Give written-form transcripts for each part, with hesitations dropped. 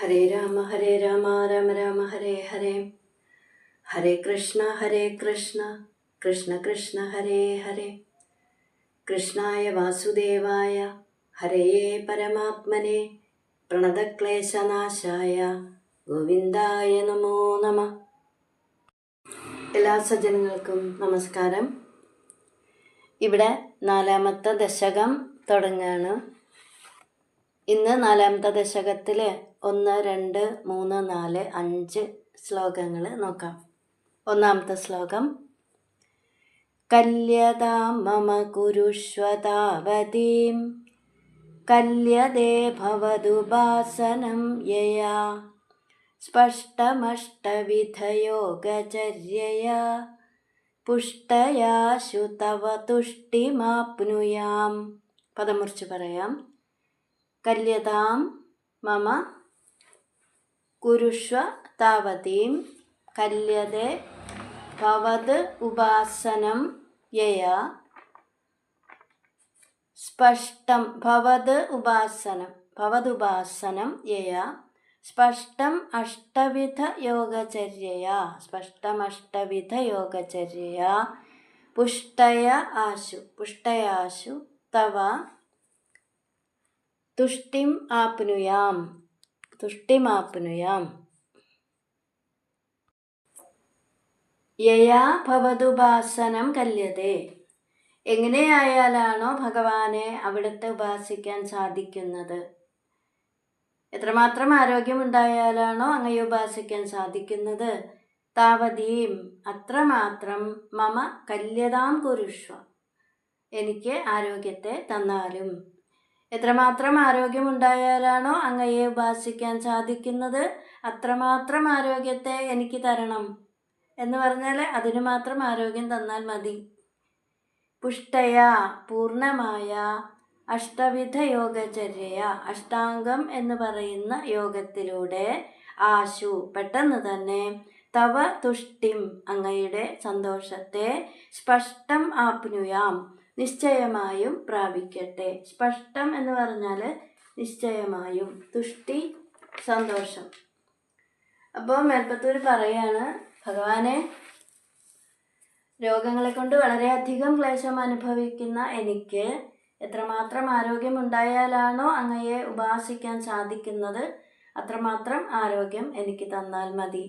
ഹരേ രാമ രാമ രാമ ഹരേ ഹരേ. ഹരേ കൃഷ്ണ കൃഷ്ണ കൃഷ്ണ ഹരേ ഹരേ. കൃഷ്ണായ വാസുദേവായ ഹരയേ പരമാത്മനെ പ്രണതക്ലേശനാശായ ഗോവിന്ദായ നമോ നമ. എല്ലാ സജ്ജനങ്ങൾക്കും നമസ്കാരം. ഇവിടെ 4ാമത്തെ ദശകം തുടങ്ങുകയാണ്. ഇന്ന് 4ാമത്തെ ദശകത്തിൽ 1, 2, 3, 4, 5 ശ്ലോകങ്ങൾ നോക്കാം. 1ാമത്തെ ശ്ലോകം. കല്യതാം മമ കുരുഷ്വതാവതീം കല്യതേ ഭവതുപാസനം യയാ സ്പഷ്ടമഷ്ടവിധയോഗചര്യയാ പുഷ്ടയാശു തവ തുഷ്ടിമാപ്നുയാം. പദം മുറിച്ച് പറയാം. കല്യതാം മമ കുരുഷ്വ താവതീം കല്യതേ ഭവത് ഉപാസനം യയാ സ്പഷ്ടം ഭവതുപാസനം യയാ സ്പഷ്ടം അഷ്ടവിധയോഗചര്യയാ പുഷ്ടയാശു തവ തുഷ്ടിമാപ്നുയാം. യയാ ഭവതുപാസനം കല്യതേ. എങ്ങനെയായാലാണോ ഭഗവാനെ അവിടുത്തെ ഉപാസിക്കാൻ സാധിക്കുന്നത്, എത്രമാത്രം ആരോഗ്യമുണ്ടായാലാണോ അങ്ങയെ ഉപാസിക്കാൻ സാധിക്കുന്നത്, താവതീം അത്രമാത്രം മമ കല്യതാം കുരുഷ്വ എനിക്ക് ആരോഗ്യത്തെ തന്നാലും. എത്രമാത്രം ആരോഗ്യമുണ്ടായാലാണോ അങ്ങയെ ഉപാസിക്കാൻ സാധിക്കുന്നത്, അത്രമാത്രം ആരോഗ്യത്തെ എനിക്ക് തരണം എന്ന് പറഞ്ഞാൽ അതിനു മാത്രം ആരോഗ്യം തന്നാൽ മതി. പുഷ്ടയ പൂർണ്ണമായ, അഷ്ടവിധ യോഗചര്യയ അഷ്ടാംഗം എന്ന് പറയുന്ന യോഗത്തിലൂടെ, ആശു പെട്ടെന്ന് തന്നെ, തവ തുഷ്ടിം അങ്ങയുടെ സന്തോഷത്തെ, സ്പഷ്ടം ആപ്നുയാം നിശ്ചയമായും പ്രാപിക്കട്ടെ. സ്പഷ്ടം എന്ന് പറഞ്ഞാൽ നിശ്ചയമായും, തുഷ്ടി സന്തോഷം. അപ്പോൾ മേൽപ്പത്തൂർ പറയാണ്, ഭഗവാനെ രോഗങ്ങളെ കൊണ്ട് വളരെയധികം ക്ലേശം അനുഭവിക്കുന്ന എനിക്ക് എത്രമാത്രം ആരോഗ്യമുണ്ടായാലാണോ അങ്ങയെ ഉപാസിക്കാൻ സാധിക്കുന്നത്, അത്രമാത്രം ആരോഗ്യം എനിക്ക് തന്നാൽ മതി.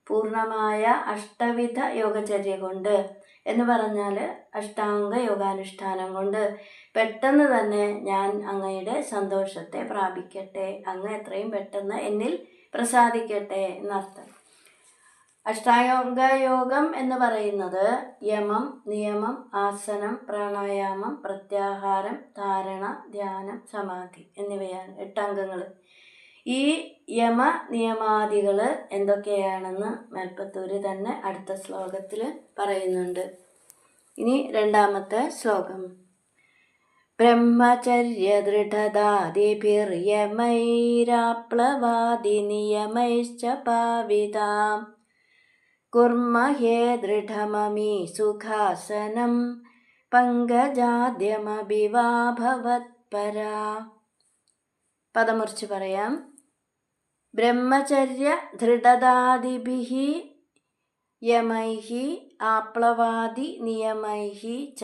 പൂർണ്ണമായ അഷ്ടവിധ യോഗചര്യ കൊണ്ട് എന്ന് പറഞ്ഞാൽ അഷ്ടാംഗ യോഗാനുഷ്ഠാനം കൊണ്ട് പെട്ടെന്ന് തന്നെ ഞാൻ അങ്ങയുടെ സന്തോഷത്തെ പ്രാപിക്കട്ടെ, അങ്ങ് എത്രയും പെട്ടെന്ന് എന്നിൽ പ്രസാദിക്കട്ടെ എന്നർത്ഥം. അഷ്ടാംഗ യോഗം എന്ന് പറയുന്നത് യമം, നിയമം, ആസനം, പ്രാണായാമം, പ്രത്യാഹാരം, ധാരണ, ധ്യാനം, സമാധി എന്നിവയാണ് 8 അംഗങ്ങൾ. ഈ യമ നിയമാദികൾ എന്തൊക്കെയാണെന്ന് മേൽപ്പത്തൂര് തന്നെ അടുത്ത ശ്ലോകത്തിൽ പറയുന്നുണ്ട്. ഇനി 2ാമത്തെ ശ്ലോകം. ബ്രഹ്മചര്യ ദൃഢദാദിഭിർയമൈരാപ്ലവാദി നിയമൈശ്ച പാവിതാം കുർമഹേ ദൃഢമമീ സുഖാസനം പങ്കജാദ്യമഭിവാ ഭവത്പരാ. പദം മുറിച്ച് പറയാം. ബ്രഹ്മചര്യ ദൃഢദാദിഭിഃ യമൈഃ ആപ്ലവാദി നിയമൈഃ ച.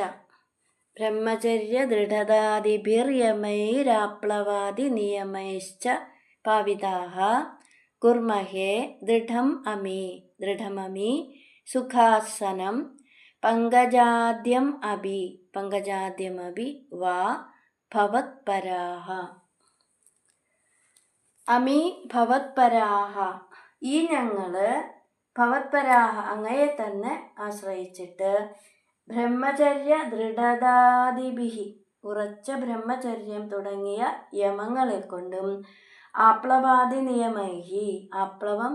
ബ്രഹ്മചര്യ ദൃഢദാദിഭിർയമൈരാപ്ലവാദി നിയമൈശ്ച പാവിതാഃ കുർമഹേ ദൃഢമമി സുഖാസനം പങ്കജാദ്യമഭി വാ ഭവത്പരാഃ. അമി ഭവത്പരാഃ ഈ ഞങ്ങള് ഭവത്പരാഃ അങ്ങയെ തന്നെ ആശ്രയിച്ചിട്ട്, ബ്രഹ്മചര്യ ദൃഢദാദിഭിഃ ഉറച്ച ബ്രഹ്മചര്യം തുടങ്ങിയ യമങ്ങളെ കൊണ്ടും, ആപ്ലവാദി നിയമൈഃ ആപ്ലവം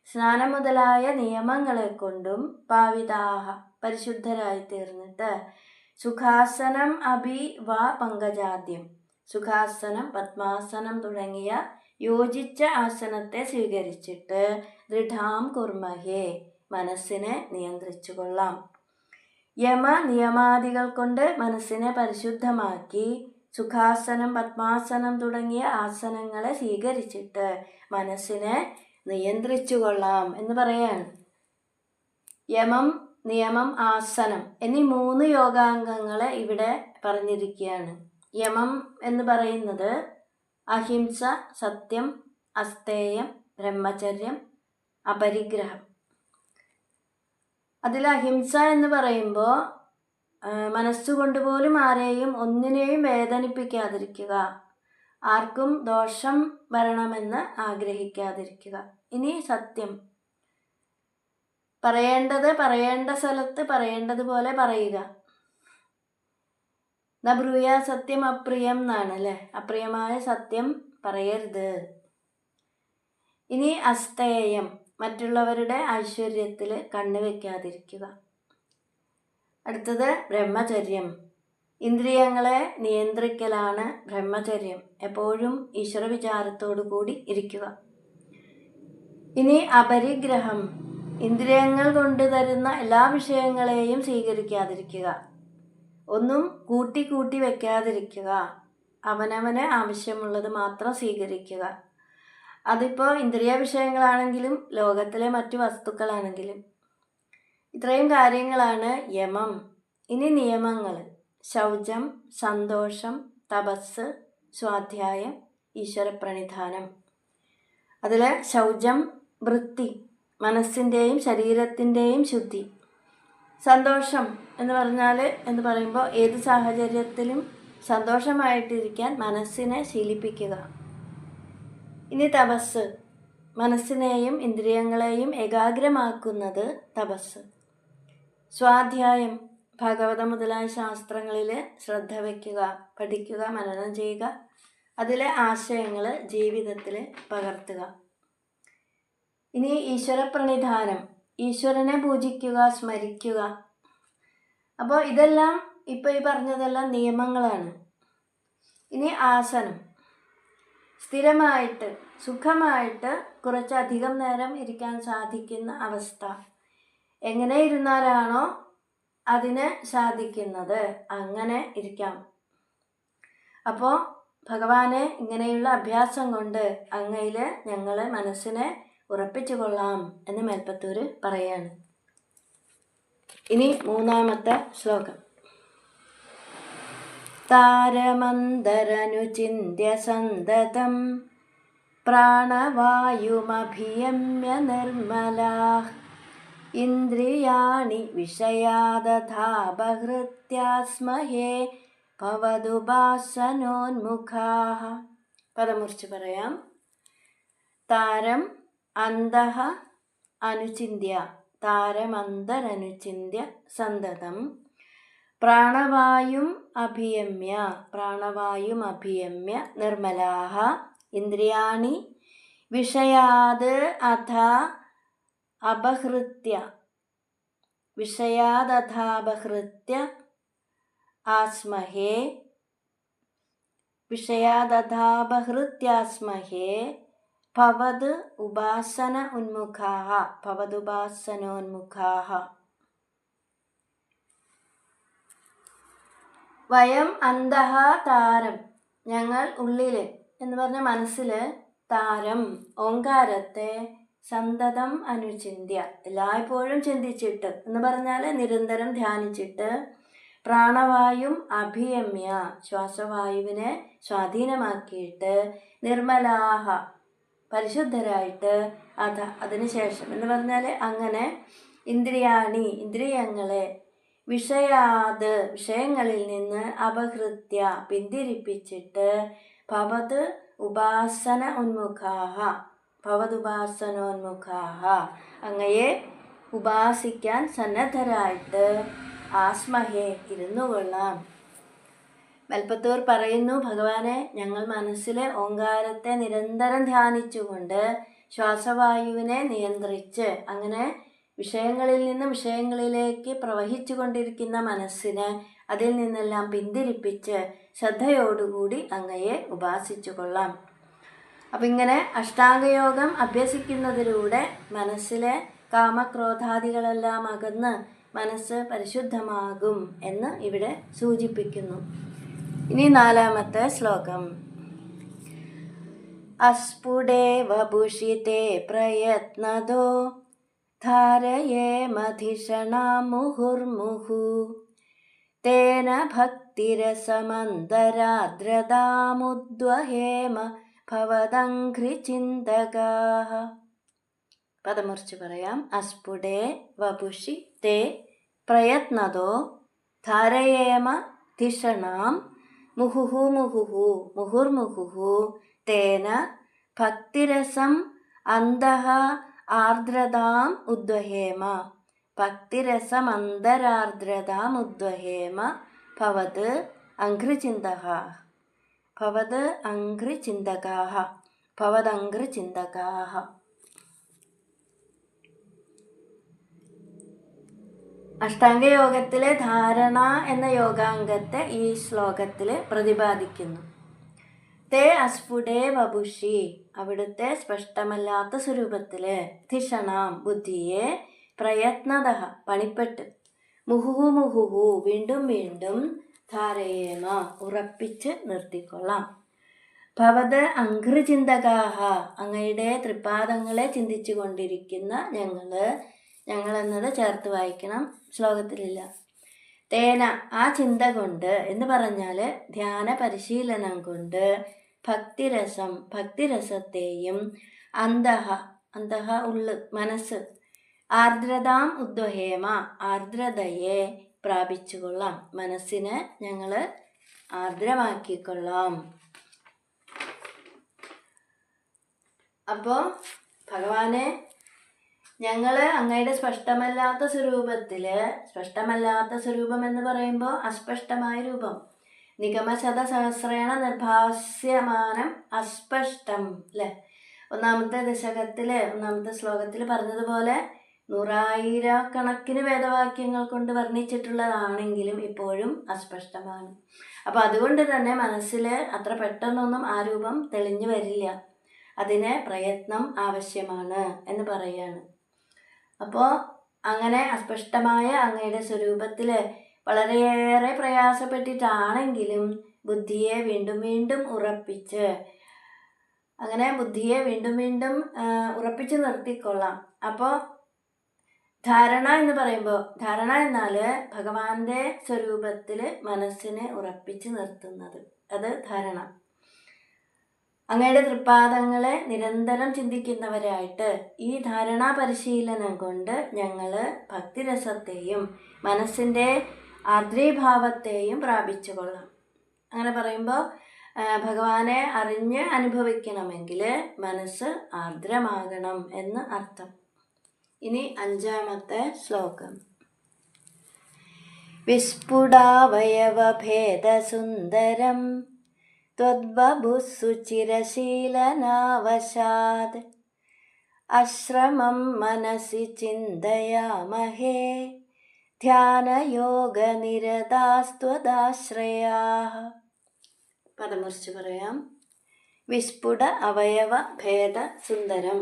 സ്നാനം മുതലായ നിയമങ്ങളെ കൊണ്ടും, പാവിതാഃ പരിശുദ്ധരായി തീർന്നിട്ട്, സുഖാസനം അഭി വാ പങ്കജാദ്യം സുഖാസനം, പത്മാസനം തുടങ്ങിയ യോജിച്ച ആസനത്തെ സ്വീകരിച്ചിട്ട്, ദൃഢാം കുർമഹേ മനസ്സിനെ നിയന്ത്രിച്ചു കൊള്ളാം. യമ നിയമാദികൾ കൊണ്ട് മനസ്സിനെ പരിശുദ്ധമാക്കി സുഖാസനം, പത്മാസനം തുടങ്ങിയ ആസനങ്ങളെ സ്വീകരിച്ചിട്ട് മനസ്സിനെ നിയന്ത്രിച്ചു കൊള്ളാം എന്ന് പറയാണ്. യമം, നിയമം, ആസനം എന്നീ 3 യോഗാംഗങ്ങളെ ഇവിടെ പറഞ്ഞിരിക്കുകയാണ്. യമം എന്ന് പറയുന്നത് അഹിംസ, സത്യം, അസ്തേയം, ബ്രഹ്മചര്യം, അപരിഗ്രഹം. അതിൽ അഹിംസ എന്ന് പറയുമ്പോൾ മനസ്സുകൊണ്ട് പോലും ആരെയും ഒന്നിനെയും വേദനിപ്പിക്കാതിരിക്കുക, ആർക്കും ദോഷം വരണമെന്ന് ആഗ്രഹിക്കാതിരിക്കുക. ഇനി സത്യം, പറയേണ്ടത് പറയേണ്ട സ്ഥലത്ത് പറയേണ്ടതുപോലെ പറയുക. ന ബ്രൂയാ സത്യം അപ്രിയം എന്നാണ് അല്ലേ, അപ്രിയമായ സത്യം പറയരുത്. ഇനി അസ്തേയം, മറ്റുള്ളവരുടെ ഐശ്വര്യത്തിൽ കണ്ണുവെക്കാതിരിക്കുക. അടുത്തത് ബ്രഹ്മചര്യം, ഇന്ദ്രിയങ്ങളെ നിയന്ത്രിക്കലാണ് ബ്രഹ്മചര്യം. എപ്പോഴും ഈശ്വര വിചാരത്തോടു കൂടി ഇരിക്കുക. ഇനി അപരിഗ്രഹം, ഇന്ദ്രിയങ്ങൾ കൊണ്ട് തരുന്ന എല്ലാ വിഷയങ്ങളെയും സ്വീകരിക്കാതിരിക്കുക, ഒന്നും കൂട്ടി കൂട്ടി വെക്കാതിരിക്കുക, അവനവന് ആവശ്യമുള്ളത് മാത്രം സ്വീകരിക്കുക. അതിപ്പോൾ ഇന്ദ്രിയ വിഷയങ്ങളാണെങ്കിലും ലോകത്തിലെ മറ്റു വസ്തുക്കളാണെങ്കിലും. ഇത്രയും കാര്യങ്ങളാണ് യമം. ഇനി നിയമങ്ങൾ: ശൗചം, സന്തോഷം, തപസ്, സ്വാധ്യായം, ഈശ്വരപ്രണിധാനം. അതിൽ ശൗചം വൃത്തി, മനസ്സിൻ്റെയും ശരീരത്തിൻ്റെയും ശുദ്ധി. സന്തോഷം എന്ന് പറയുമ്പോൾ ഏത് സാഹചര്യത്തിലും സന്തോഷമായിട്ടിരിക്കാൻ മനസ്സിനെ ശീലിപ്പിക്കുക. ഇനി തപസ്, മനസ്സിനെയും ഇന്ദ്രിയങ്ങളെയും ഏകാഗ്രമാക്കുന്നത് തപസ്. സ്വാധ്യായം, ഭാഗവതം മുതലായ ശാസ്ത്രങ്ങളിൽ ശ്രദ്ധ വയ്ക്കുക, പഠിക്കുക, മനനം ചെയ്യുക, അതിലെ ആശയങ്ങൾ ജീവിതത്തിൽ പകർത്തുക. ഇനി ഈശ്വരപ്രണിധാനം, ഈശ്വരനെ പൂജിക്കുക, സ്മരിക്കുക. അപ്പോൾ ഇതെല്ലാം ഇപ്പോൾ ഈ പറഞ്ഞതെല്ലാം നിയമങ്ങളാണ്. ഇനി ആസനം, സ്ഥിരമായിട്ട് സുഖമായിട്ട് കുറച്ചധികം നേരം ഇരിക്കാൻ സാധിക്കുന്ന അവസ്ഥ. എങ്ങനെ ഇരുന്നാലാണോ അതിന് സാധിക്കുന്നത് അങ്ങനെ ഇരിക്കാം. അപ്പോൾ ഭഗവാനെ ഇങ്ങനെയുള്ള അഭ്യാസം കൊണ്ട് അങ്ങയിൽ ഞങ്ങൾ മനസ്സിനെ ഉറപ്പിച്ചു കൊള്ളാം എന്ന് മേൽപ്പത്തൂർ പറയാണ്. ഇനി 3-ാമത്തെ ശ്ലോകം. താരമന്തരനുചിന്യ സന്തതം പ്രാണവായുമഭിയമ്യ നിർമ്മലാഃ ഇന്ദ്രിയാണി വിഷയാദധാപഹൃത്യാസ്മഹേ ഭവതുപാസനോന്മുഖാഃ. പദമുറിച്ച് പറയാം. താരം അന്തഃ അനുചിന്യ, താരമന്തരനുചിന്യ സന്തതം പ്രാണവായും അഭിയമ്യ നിർമ്മലാഃ ഇന്ദ്രിയാണി വിഷയാദ് അധ അപഹൃത്യ വിഷയാദധാപഹൃത്യാസ്മഹേ ഭവത് ഉപാസനോന്മുഖാഃ. വയം അന്തഃ താരം, ഞങ്ങൾ ഉള്ളിൽ എന്ന് പറഞ്ഞ മനസ്സിൽ താരം ഓങ്കാരത്തെ സന്തതം അനുചിന്യ, എല്ലായ്പ്പോഴും ചിന്തിച്ചിട്ട് എന്ന് പറഞ്ഞാൽ നിരന്തരം ധ്യാനിച്ചിട്ട്, പ്രാണവായും അഭിയമ്യ, ശ്വാസവായുവിനെ സ്വാധീനമാക്കിയിട്ട്, നിർമ്മലാഹ പരിശുദ്ധരായിട്ട്, അതിനുശേഷം എന്ന് പറഞ്ഞാൽ അങ്ങനെ ഇന്ദ്രിയാണി ഇന്ദ്രിയങ്ങളെ വിഷയങ്ങളിൽ നിന്ന് അപഹൃത്യ പിന്തിരിപ്പിച്ചിട്ട്, ഭവത് ഉപാസനോന്മുഖാഃ അങ്ങയെ ഉപാസിക്കാൻ സന്നദ്ധരായിട്ട് ആസ്മഹേ ഇരുന്നുകൊള്ളാം. മേൽപ്പത്തൂർ പറയുന്നു, ഭഗവാനെ ഞങ്ങൾ മനസ്സിലെ ഓങ്കാരത്തെ നിരന്തരം ധ്യാനിച്ചുകൊണ്ട് ശ്വാസവായുവിനെ നിയന്ത്രിച്ച് അങ്ങനെ വിഷയങ്ങളിൽ നിന്ന് വിഷയങ്ങളിലേക്ക് പ്രവഹിച്ചു കൊണ്ടിരിക്കുന്ന മനസ്സിനെ അതിൽ നിന്നെല്ലാം പിന്തിരിപ്പിച്ച് ശ്രദ്ധയോടുകൂടി അങ്ങയെ ഉപാസിച്ചു കൊള്ളാം. അപ്പം ഇങ്ങനെ അഷ്ടാംഗയോഗം അഭ്യസിക്കുന്നതിലൂടെ മനസ്സിലെ കാമക്രോധാദികളെല്ലാം അകന്ന് മനസ്സ് പരിശുദ്ധമാകും എന്ന് ഇവിടെ സൂചിപ്പിക്കുന്നു. ഇനി 4ാമത്തെ ശ്ലോകം. അസ്ഫുടേ വപുഷിതേ പ്രയത്നദോ ധാരയേമധിഷണാം മുഹുർമുഹു തേന ഭക്തിരസമന്തരാദ്രതാമുദ്വഹേമ ഭവദംഘ്രിചിന്തകാഃ. പദമുറിച്ച് പറയാം. അസ്ഫുടേ വപുഷി തേ പ്രയത്നദോ ധാരയേമ ധിഷണാം മുഹുഹു മുഹുഹു മുഹുർമുഹുഹു തേന ഭക്തിരസം അന്തഃ ആർദ്രതാം ഉദ്വഹേമ ഭക്തിരസമന്തരാർദ്രതാം ഉദ്വഹേമ ഭവത് അംഘ്രിചിന്തകാഃ ഭവത് അംഘ്രിചിന്തകാഃ ഭവദംഘ്രിചിന്തകാഃ. അഷ്ടാംഗയോഗത്തിലെ ധാരണ എന്ന യോഗാംഗത്തെ ഈ ശ്ലോകത്തിൽ പ്രതിപാദിക്കുന്നു. തേ അസ്ഫുടേ വപുഷി, അവിടുത്തെ സ്പഷ്ടമല്ലാത്ത സ്വരൂപത്തില്, ധിഷണാം ബുദ്ധിയെ, പ്രയത്നതഃ പണിപ്പെട്ട്, മുഹുഹു മുഹുഹു വീണ്ടും വീണ്ടും, ധാരയേമ ഉറപ്പിച്ച് നിർത്തിക്കൊള്ളാം, ഭവത് അംഘ്രിചിന്തകാഃ അങ്ങയുടെ തൃപ്പാദങ്ങളെ ചിന്തിച്ചു കൊണ്ടിരിക്കുന്ന ഞങ്ങളെന്നത് ചേർത്ത് വായിക്കണം, ശ്ലോകത്തിലില്ല. തേന ആ ചിന്ത കൊണ്ട് എന്ന് പറഞ്ഞാൽ ധ്യാന പരിശീലനം കൊണ്ട്, ഭക്തിരസത്തെയും, അന്തഃ ഉള്ള് മനസ്സ്, ആർദ്രതാം ഉദ്വഹേമ ആർദ്രതയെ പ്രാപിച്ചുകൊള്ളാം, മനസ്സിനെ ഞങ്ങൾ ആർദ്രമാക്കിക്കൊള്ളാം. അപ്പോൾ ഭഗവാനെ ഞങ്ങൾ അങ്ങയുടെ സ്പഷ്ടമല്ലാത്ത സ്വരൂപം എന്ന് പറയുമ്പോൾ അസ്പഷ്ടമായ രൂപം, നിഗമശതസഹസ്രേണ നിർഭാസ്യമാനം അസ്പഷ്ടം അല്ലേ, 1ാമത്തെ ദശകത്തിൽ 1ാമത്തെ ശ്ലോകത്തിൽ പറഞ്ഞതുപോലെ 100,000 വേദവാക്യങ്ങൾ കൊണ്ട് വർണ്ണിച്ചിട്ടുള്ളതാണെങ്കിലും ഇപ്പോഴും അസ്പഷ്ടമാണ്. അപ്പോൾ അതുകൊണ്ട് തന്നെ മനസ്സിൽ അത്ര പെട്ടെന്നൊന്നും ആ രൂപം തെളിഞ്ഞു വരില്ല, അതിന് പ്രയത്നം ആവശ്യമാണ് എന്ന് പറയുകയാണ്. അപ്പോൾ അങ്ങനെ അസ്പഷ്ടമായ അങ്ങയുടെ സ്വരൂപത്തിൽ വളരെയേറെ പ്രയാസപ്പെട്ടിട്ടാണെങ്കിലും ബുദ്ധിയെ വീണ്ടും വീണ്ടും ഉറപ്പിച്ച്, അങ്ങനെ ബുദ്ധിയെ വീണ്ടും വീണ്ടും ഉറപ്പിച്ച് നിർത്തിക്കൊള്ളാം. അപ്പോൾ ധാരണ എന്ന് പറയുമ്പോൾ, ധാരണ എന്നാൽ ഭഗവാന്റെ സ്വരൂപത്തിൽ മനസ്സിനെ ഉറപ്പിച്ച് നിർത്തുന്നത്, അത് ധാരണ. അങ്ങയുടെ തൃപ്പാദങ്ങളെ നിരന്തരം ചിന്തിക്കുന്നവരായിട്ട് ഈ ധാരണാ പരിശീലനം കൊണ്ട് ഞങ്ങൾ ഭക്തിരസത്തെയും മനസ്സിൻ്റെ ആർദ്രീഭാവത്തെയും പ്രാപിച്ചു കൊള്ളാം. അങ്ങനെ പറയുമ്പോൾ ഭഗവാനെ അറിഞ്ഞ് അനുഭവിക്കണമെങ്കിൽ മനസ്സ് ആർദ്രമാകണം എന്ന് അർത്ഥം. ഇനി 5ാമത്തെ ശ്ലോകം. വിസ്ഫുടാവയവഭേദസുന്ദരം ത്വദ്ബഭുഃസുചിരശീലനാവശാത് അശ്രമം മനസി ചിന്തയാമഹേ ധ്യാനയോഗനിരതാസ്ത്വദാശ്രയാഃ. പദമുറിച്ച് പറയാം. വിസ്ഫുട അവയവ ഭേദസുന്ദരം,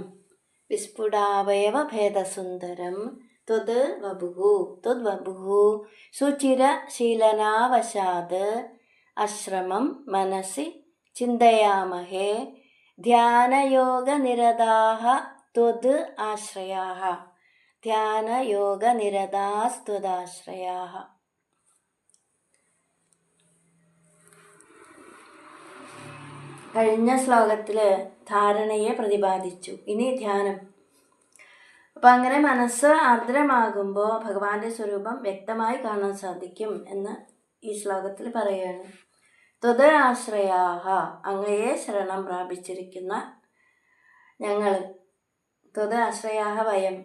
വിസ്ഫുടാവയവഭേദസുന്ദരം, ത്വദ്വപുഃ സുചിരശീലനാവശാത് അശ്രമം മനസി ചിന്തയാമഹേ ധ്യാനയോഗനിരതാഃ ത്വദ് ആശ്രയാഃ ധ്യാനയോഗനിരതാസ്ത്വദാശ്രയാഃ. കഴിഞ്ഞ ശ്ലോകത്തിൽ ധാരണയെ പ്രതിപാദിച്ചു, ഇനി ധ്യാനം. അപ്പം അങ്ങനെ മനസ്സ് ആർദ്രമാകുമ്പോൾ ഭഗവാന്റെ സ്വരൂപം വ്യക്തമായി കാണാൻ സാധിക്കും എന്ന് ഈ ശ്ലോകത്തിൽ പറയുകയാണ്. ത്വദ് ആശ്രയാഃ അങ്ങയെ ശരണം പ്രാപിച്ചിരിക്കുന്ന ഞങ്ങൾ, ത്വദ് ആശ്രയാഃ വയം,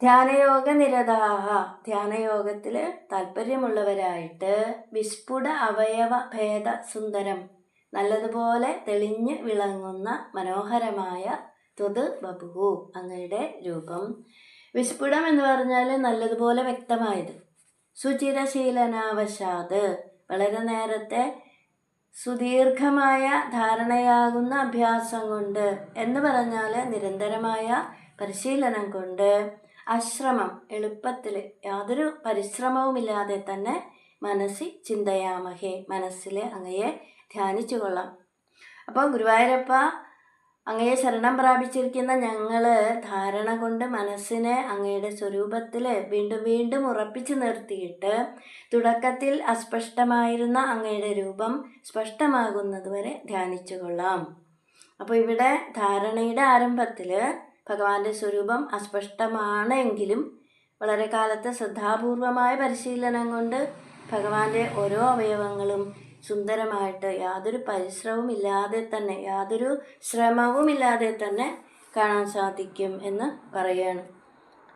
ധ്യാനയോഗനിരതാഃ ധ്യാനയോഗത്തിൽ താല്പര്യമുള്ളവരായിട്ട്, വിസ്ഫുട അവയവ ഭേദ സുന്ദരം നല്ലതുപോലെ തെളിഞ്ഞ് വിളങ്ങുന്ന മനോഹരമായ ത്വദ് വപുഃ അങ്ങയുടെ രൂപം. വിസ്ഫുടം എന്ന് പറഞ്ഞാൽ നല്ലതുപോലെ വ്യക്തമായത്. സുചിരശീലനാവശാത് വളരെ നേരത്തെ സുദീർഘമായ ധാരണയാകുന്ന അഭ്യാസം കൊണ്ട് എന്ന് പറഞ്ഞാൽ നിരന്തരമായ പരിശീലനം കൊണ്ട്, അശ്രമം എളുപ്പത്തിൽ യാതൊരു പരിശ്രമവുമില്ലാതെ തന്നെ മനസ്സി ചിന്തയാമഹേ, മനസ്സിൽ അങ്ങയെ ധ്യാനിച്ചു കൊള്ളാം. അപ്പോൾ ഗുരുവായൂരപ്പ, അങ്ങയെ ശരണം പ്രാപിച്ചിരിക്കുന്ന ഞങ്ങൾ ധാരണ കൊണ്ട് മനസ്സിനെ അങ്ങയുടെ സ്വരൂപത്തിൽ വീണ്ടും വീണ്ടും ഉറപ്പിച്ചു നിർത്തിയിട്ട് തുടക്കത്തിൽ അസ്പഷ്ടമായിരുന്ന അങ്ങയുടെ രൂപം സ്പഷ്ടമാകുന്നതുവരെ ധ്യാനിച്ചു കൊള്ളാം. അപ്പോൾ ഇവിടെ ധാരണയുടെ ആരംഭത്തിൽ ഭഗവാന്റെ സ്വരൂപം അസ്പഷ്ടമാണെങ്കിലും വളരെ കാലത്തെ ശ്രദ്ധാപൂർവമായ പരിശീലനം കൊണ്ട് ഭഗവാന്റെ ഓരോ അവയവങ്ങളും സുന്ദരമായിട്ട് യാതൊരു പരിശ്രമവുമില്ലാതെ തന്നെ, യാതൊരു ശ്രമവുമില്ലാതെ തന്നെ കാണാൻ സാധിക്കും എന്ന് പറയാണ്.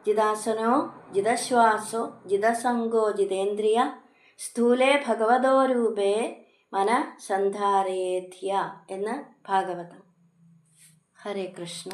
ജിതാസനോ ജിതശ്വാസോ ജിതസംഗോ ജിതേന്ദ്രിയ സ്ഥൂലേ ഭഗവതോ രൂപേ മന സന്ധാരയേധ്യ എന്ന് ഭാഗവതം. ഹരേ കൃഷ്ണ.